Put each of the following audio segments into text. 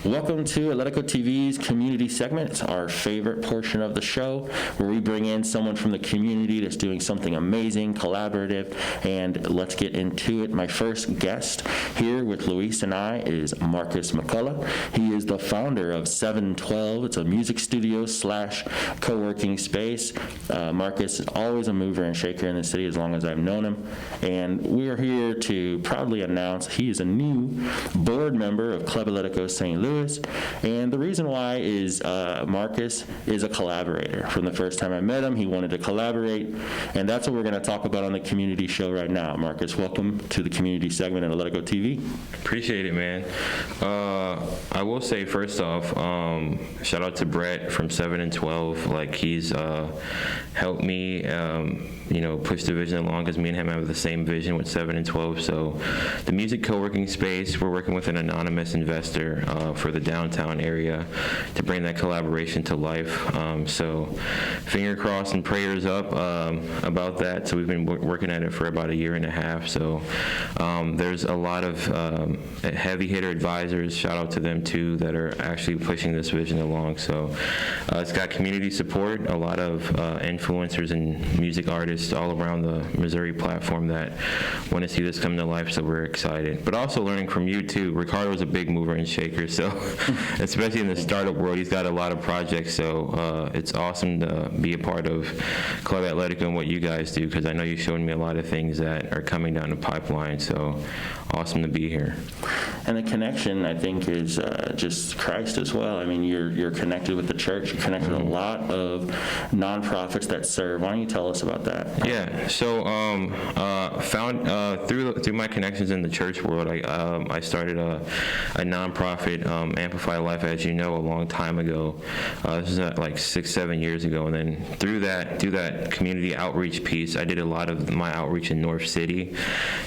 Welcome to Atletico TV's community segment. It's our favorite portion of the show where we bring in someone from the community that's doing something amazing, collaborative, and let's get into it. My first guest here with Luis and I is Marcus McCullough. He is the founder of 712. It's a music studio / co-working space. Marcus is always a mover and shaker in the city as long as I've known him, and we are here to proudly announce he is a new board member of Club Atletico St. Louis. And the reason why is Marcus is a collaborator. From the first time I met him, he wanted to collaborate, and that's what we're going to talk about on the community show right now. Marcus, welcome to the community segment at Atletico TV. Appreciate it, man. I will say, first off, shout out to Brett from 7 and 12. Like, he's helped me, push the vision along, because me and him have the same vision with 7 and 12. So the music co-working space, we're working with an anonymous investor for the downtown area to bring that collaboration to life. So finger crossed and prayers up about that. So we've been working at it for about 1.5 years. So there's a lot of heavy hitter advisors, shout out to them too, that are actually pushing this vision along. So it's got community support, a lot of influencers and music artists all around the Missouri platform that want to see this come to life, so we're excited. But also learning from you too. Ricardo's a big mover and shaker, so especially in the startup world, he's got a lot of projects, so it's awesome to be a part of Club Atletico and what you guys do, because I know you showed me a lot of things that are coming down the pipeline, so awesome to be here. And the connection, I think, is just Christ as well. I mean, you're connected with the church, you're connected with a lot of nonprofits that serve. Why don't you tell us about that? Yeah, so found through my connections in the church world, I started a nonprofit, Amplify Life, as you know, a long time ago. This is like 6-7 years ago, and then through that community outreach piece, I did a lot of my outreach in North City.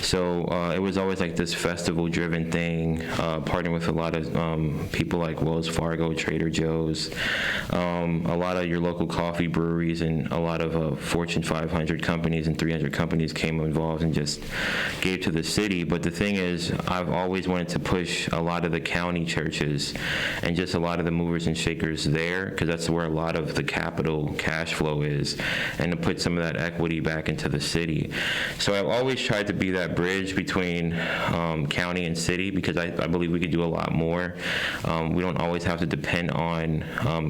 So it was always like this festival-driven thing, partnering with a lot of people like Wells Fargo, Trader Joe's, a lot of your local coffee breweries, and a lot of Fortune 500 companies and 300 companies came involved and just gave to the city. But the thing is, I've always wanted to push a lot of the county churches and just a lot of the movers and shakers there, because that's where a lot of the capital cash flow is, and to put some of that equity back into the city. So I've always tried to be that bridge between county and city, because I believe we could do a lot more. We don't always have to depend on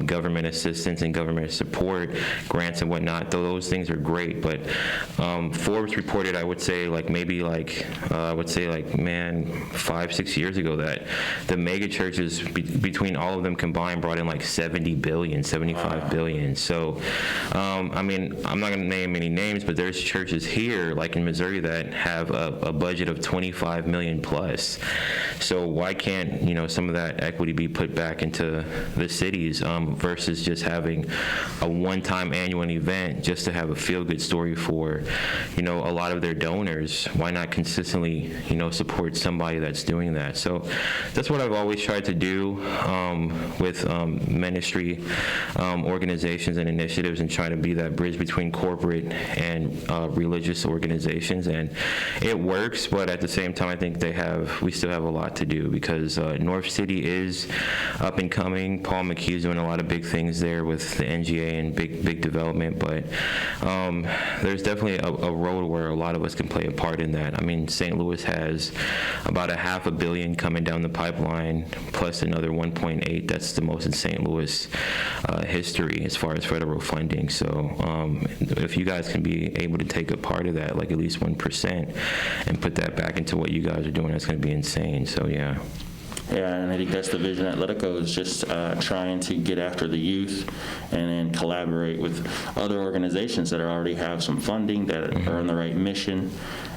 government assistance and government support, grants and whatnot, though those things are great. But Forbes reported, I would say 5-6 years ago, that the mega churches between all of them combined brought in like 70 billion, 75 billion. So I mean, I'm not going to name any names, but there's churches here like in Missouri that have a budget of 25 million plus. So why can't some of that equity be put back into the cities, versus just having a one-time annual event just to have a feel-good story for a lot of their donors? Why not consistently support somebody that's doing that? So that's what I've always tried to do with ministry organizations and initiatives, and trying to be that bridge between corporate and religious organizations. And it works, but at the same time, I think we still have a lot to do, because North City is up and coming. Paul McKee's doing a lot of big things there with the NGA and big development, but there's definitely a road where a lot of us can play a part in that. I mean, St. Louis has about $500 million coming down the pipeline, plus another 1.8. That's the most in St. Louis history as far as federal funding. So if you guys can be able to take a part of that, like at least 1%, and put that back into what you guys are doing, that's going to be insane. So yeah. Yeah, and I think that's the vision at Atletico, is just trying to get after the youth and then collaborate with other organizations that already have some funding, that are on the right mission,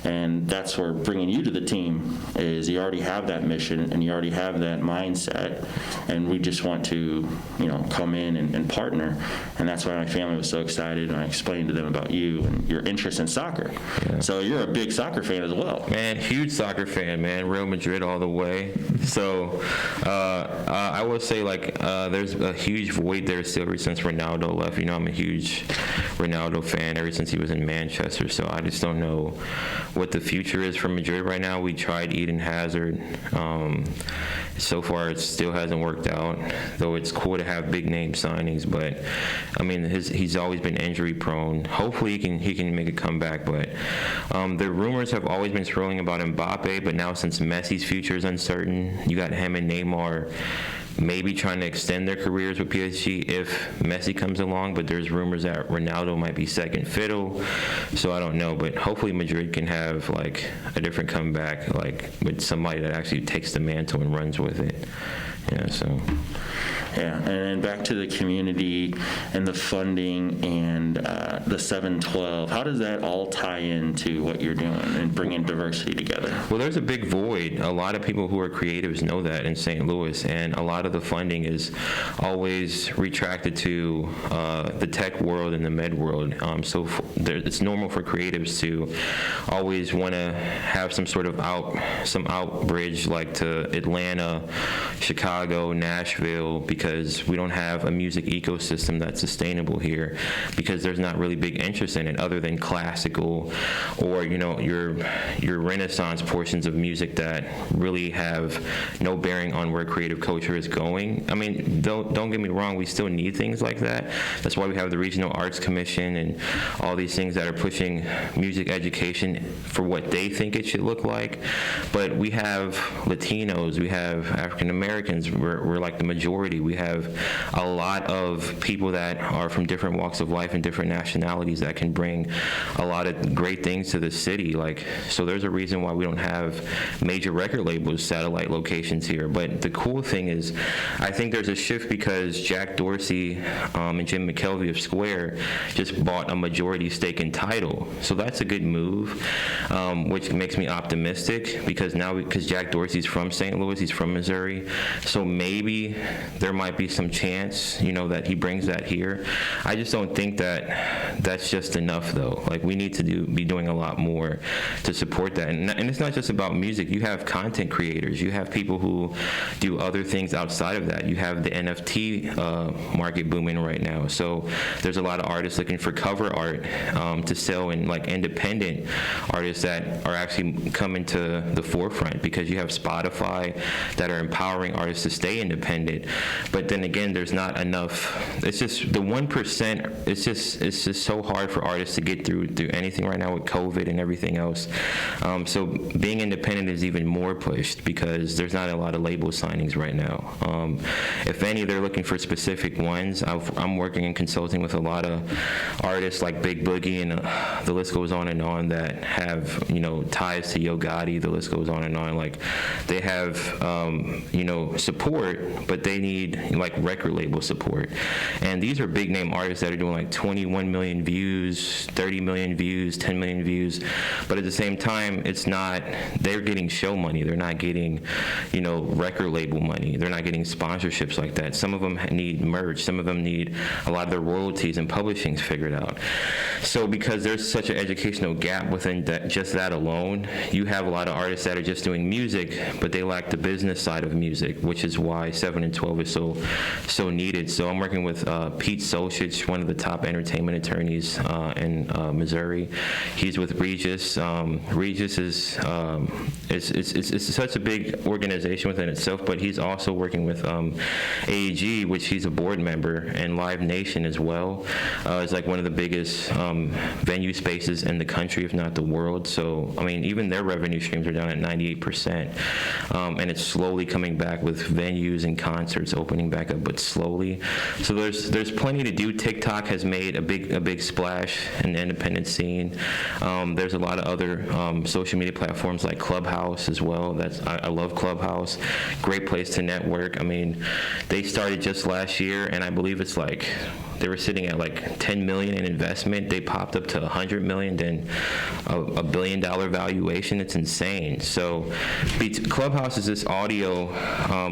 And that's where bringing you to the team is you already have that mission and you already have that mindset, and we just want to, come in and partner. And that's why my family was so excited, and I explained to them about you and your interest in soccer. Yeah. So you're a big soccer fan as well. Man, huge soccer fan, man. Real Madrid all the way. So I will say, there's a huge void there still ever since Ronaldo left. I'm a huge Ronaldo fan ever since he was in Manchester. So I just don't know what the future is for Madrid right now. We tried Eden Hazard. So far, it still hasn't worked out, though it's cool to have big name signings. But I mean, he's always been injury prone. Hopefully, he can make a comeback. But the rumors have always been swirling about Mbappe. But now, since Messi's future is uncertain, you got him and Neymar maybe trying to extend their careers with PSG if Messi comes along, but there's rumors that Ronaldo might be second fiddle, so I don't know. But hopefully Madrid can have a different comeback, with somebody that actually takes the mantle and runs with it. Yeah, and then back to the community and the funding and the 712. How does that all tie into what you're doing and bringing diversity together? Well, there's a big void. A lot of people who are creatives know that in St. Louis, and a lot of the funding is always retracted to the tech world and the med world. So it's normal for creatives to always want to have some sort of outbridge, like to Atlanta, Chicago, Nashville, because we don't have a music ecosystem that's sustainable here, because there's not really big interest in it other than classical or your Renaissance portions of music that really have no bearing on where creative culture is going. I mean, don't get me wrong, we still need things like that. That's why we have the Regional Arts Commission and all these things that are pushing music education for what they think it should look like. But we have Latinos, we have African Americans, we're like the majority. We have a lot of people that are from different walks of life and different nationalities that can bring a lot of great things to the city. So there's a reason why we don't have major record labels, satellite locations here. But the cool thing is, I think there's a shift because Jack Dorsey and Jim McKelvey of Square just bought a majority stake in Tidal. So that's a good move, which makes me optimistic, because Jack Dorsey's from St. Louis, he's from Missouri, so maybe there might be some chance, that he brings that here. I just don't think that that's just enough, though. We need to be doing a lot more to support that. And it's not just about music. You have content creators. You have people who do other things outside of that. You have the NFT market booming right now. So there's a lot of artists looking for cover art to sell, and independent artists that are actually coming to the forefront, because you have Spotify that are empowering artists to stay independent. But then again, there's not enough. It's just the 1%. It's just so hard for artists to get through anything right now with COVID and everything else. So being independent is even more pushed, because there's not a lot of label signings right now. If any, they're looking for specific ones. I'm working and consulting with a lot of artists like Big Boogie, and the list goes on and on, that have ties to Yo Gotti. The list goes on and on. They have support, but they need record label support. And these are big name artists that are doing 21 million views, 30 million views, 10 million views. But at the same time, they're getting show money. They're not getting, record label money. They're not getting sponsorships like that. Some of them need merch. Some of them need a lot of their royalties and publishings figured out. So because there's such an educational gap within just that alone, you have a lot of artists that are just doing music, but they lack the business side of music, which is why 7 and 12 is so needed. So I'm working with Pete Solchich, one of the top entertainment attorneys in Missouri. He's with Regis. Regis is it's such a big organization within itself, but he's also working with AEG, which he's a board member, and Live Nation as well. It's one of the biggest venue spaces in the country, if not the world. So I mean, even their revenue streams are down at 98%, and it's slowly coming back with venues and concerts opening back up, but slowly. So there's plenty to do. TikTok has made a big splash in the independent scene. There's a lot of other social media platforms like Clubhouse as well. I love Clubhouse. Great place to network. I mean, they started just last year, and I believe it's They were sitting at like 10 million in investment. They popped up to 100 million, then a $1 billion valuation. It's insane. So Clubhouse is this audio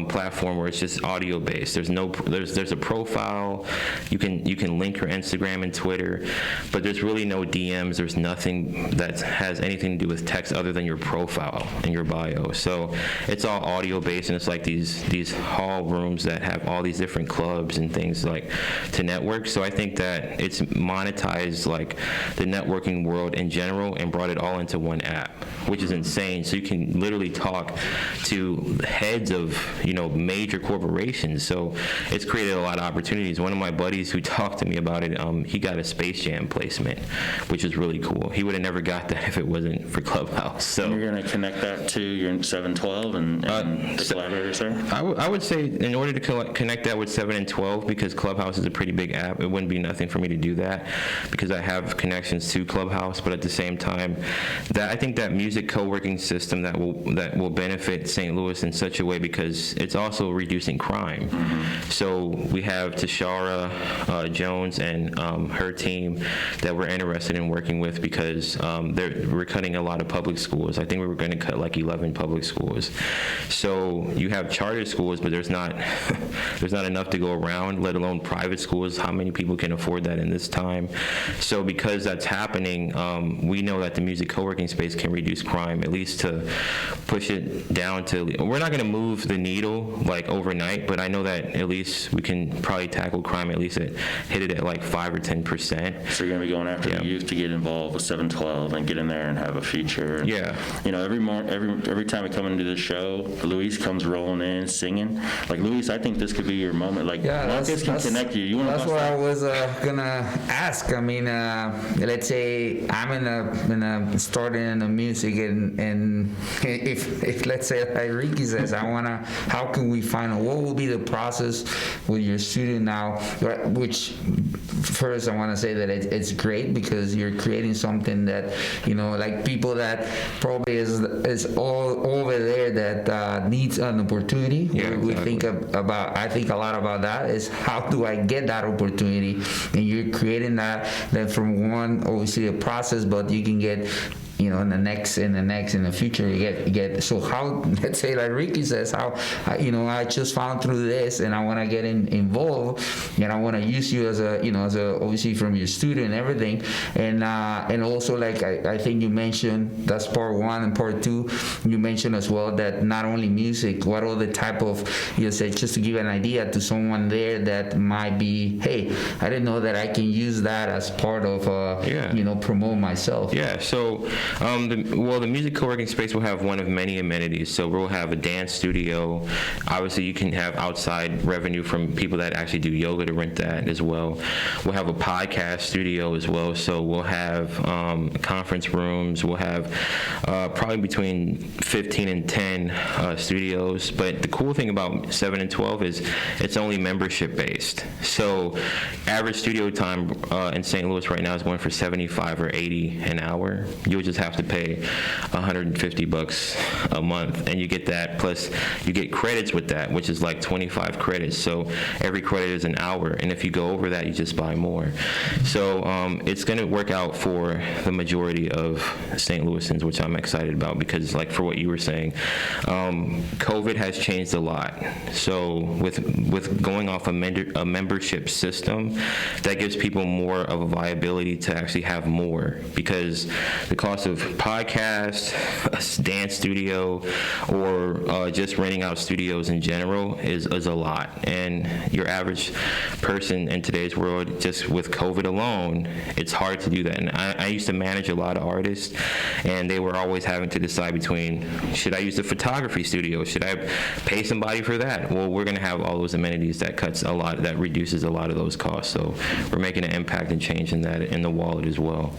platform where it's just audio based. There's a profile. You can link your Instagram and Twitter, but there's really no DMs. There's nothing that has anything to do with text other than your profile and your bio. So it's all audio based, and it's like these hall rooms that have all these different clubs and things like to network. So I think that it's monetized like the networking world in general and brought it all into one app, which is insane. So you can literally talk to heads of major corporations. So it's created a lot of opportunities. One of my buddies who talked to me about it, he got a Space Jam placement, which is really cool. He would have never got that if it wasn't for Clubhouse. So you're going to connect that to your 712 and the collaborators there? I would say in order to connect that with 7 and 12, because Clubhouse is a pretty big app, it wouldn't be nothing for me to do that because I have connections to Clubhouse. But at the same time, I think that music co-working system that will benefit St. Louis in such a way because it's also reducing crime. Mm-hmm. So we have Tashara Jones and her team that we're interested in working with because we're cutting a lot of public schools. I think we were going to cut like 11 public schools. So you have charter schools, but there's not enough to go around, let alone private schools. How many people can afford that in this time? So because that's happening, we know that the music co-working space can reduce crime, at least to push it down to, we're not going to move the needle like overnight, but I know that at least we can probably tackle crime, at least hit it at like 5 or 10%. So you're going to be going after the youth to get involved with 712 and get in there and have a feature. Yeah. Every time we come into the show, Luis comes rolling in, singing. Like, Luis, I think this could be your moment. Like, Marcus can connect you. That's what I was gonna ask. I mean, let's say I'm starting in the music, and if let's say like Ricky says, how can we find what will be the process with your student now? Which first I want to say that it's great because you're creating something that like people that probably is all over there that needs an opportunity. Yeah, we exactly. I think a lot about that is how do I get that opportunity, and you're creating that from one obviously a process, but you can get in the future you get so how, let's say like Ricky says, how I just found through this and I want to get involved and I want to use you as a obviously from your student and everything, and also like I think you mentioned that's part one, and part two you mentioned as well that not only music, what other type of, you said, just to give an idea to someone there that might be, hey, I didn't know that I can use that as part of promote myself. Yeah, so the music co-working space will have one of many amenities. So we'll have a dance studio. Obviously, you can have outside revenue from people that actually do yoga to rent that as well. We'll have a podcast studio as well. So we'll have conference rooms. We'll have probably between 15 and 10 studios. But the cool thing about 7 and 12 is it's only membership based. So average studio time in St. Louis right now is going for $75 or $80 an hour. You'll just have to pay $150 a month, and you get that, plus you get credits with that, which is like 25 credits. So every credit is an hour, and if you go over that, you just buy more. So it's going to work out for the majority of St. Louisans, which I'm excited about, because like for what you were saying, COVID has changed a lot. So with going off a membership system, that gives people more of a viability to actually have more, because the cost of podcast, a dance studio, or just renting out studios in general is a lot. And your average person in today's world, just with COVID alone, it's hard to do that. And I used to manage a lot of artists, and they were always having to decide between, should I use the photography studio? Should I pay somebody for that? Well, we're going to have all those amenities that reduces a lot of those costs. So we're making an impact and change in that in the wallet as well.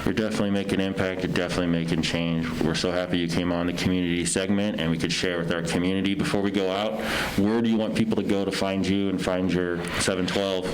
you're definitely making impact. You're definitely making change. We're so happy you came on the community segment and we could share with our community. Before we go out, where do you want people to go to find you and find your 712?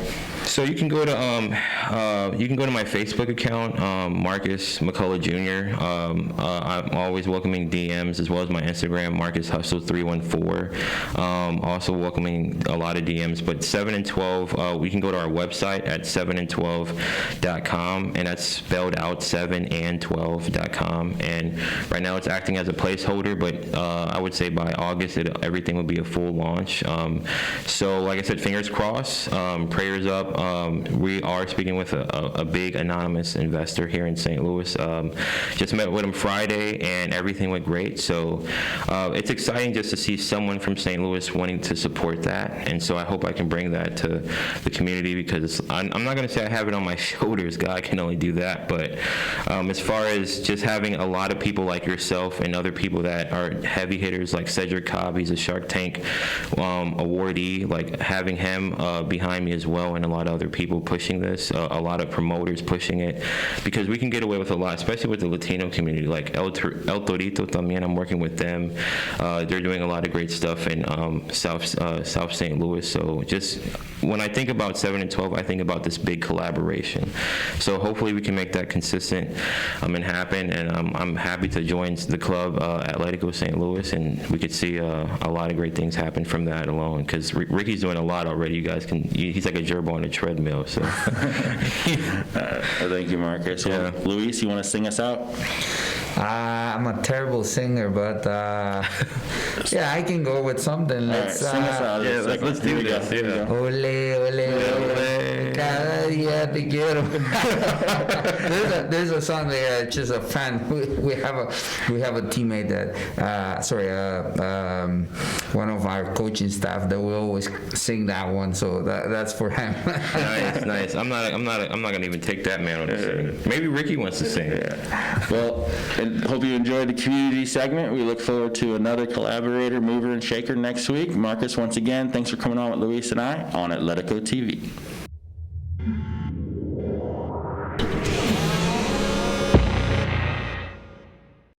So you can go to my Facebook account, Marcus McCullough Jr. I'm always welcoming DMs, as well as my Instagram, Marcus Hustle 314. Also welcoming a lot of DMs. But 7 and 12, we can go to our website at 7and12.com, and that's spelled out 7and12.com. And right now it's acting as a placeholder, but I would say by August everything will be a full launch. So like I said, fingers crossed, prayers up. We are speaking with a big anonymous investor here in St. Louis. Just met with him Friday, and everything went great. So it's exciting just to see someone from St. Louis wanting to support that. And so I hope I can bring that to the community, because I'm not going to say I have it on my shoulders. God can only do that. But as far as just having a lot of people like yourself and other people that are heavy hitters, like Cedric Cobb, he's a Shark Tank awardee, like having him behind me as well, and a lot of other people pushing this, a lot of promoters pushing it, because we can get away with a lot, especially with the Latino community, like El Torito también. I'm working with them. They're doing a lot of great stuff in South St. Louis. So just when I think about 7 and 12, I think about this big collaboration. So hopefully we can make that consistent and happen. And I'm happy to join the club, Atletico St. Louis, and we could see a lot of great things happen from that alone, because Ricky's doing a lot already. You guys can, he's like a gerbil on a treadmill. So Thank you, Marcus. Well, Yeah. Luis, you want to sing us out? I'm a terrible singer, but yeah, I can go with something. All right, Let's sing us out. yeah, let's do this. Yeah. Ole, ole, ole, cada día te quiero. there's a song there. Just a fan. We have a teammate that one of our coaching staff that will always sing that one. So that's for him. Nice. I'm not gonna even take that man on to sing. Maybe Ricky wants to sing. Yeah. Well, and hope you enjoyed the community segment. We look forward to another collaborator, mover, and shaker next week. Marcus, once again, thanks for coming on with Luis and I on Atletico TV.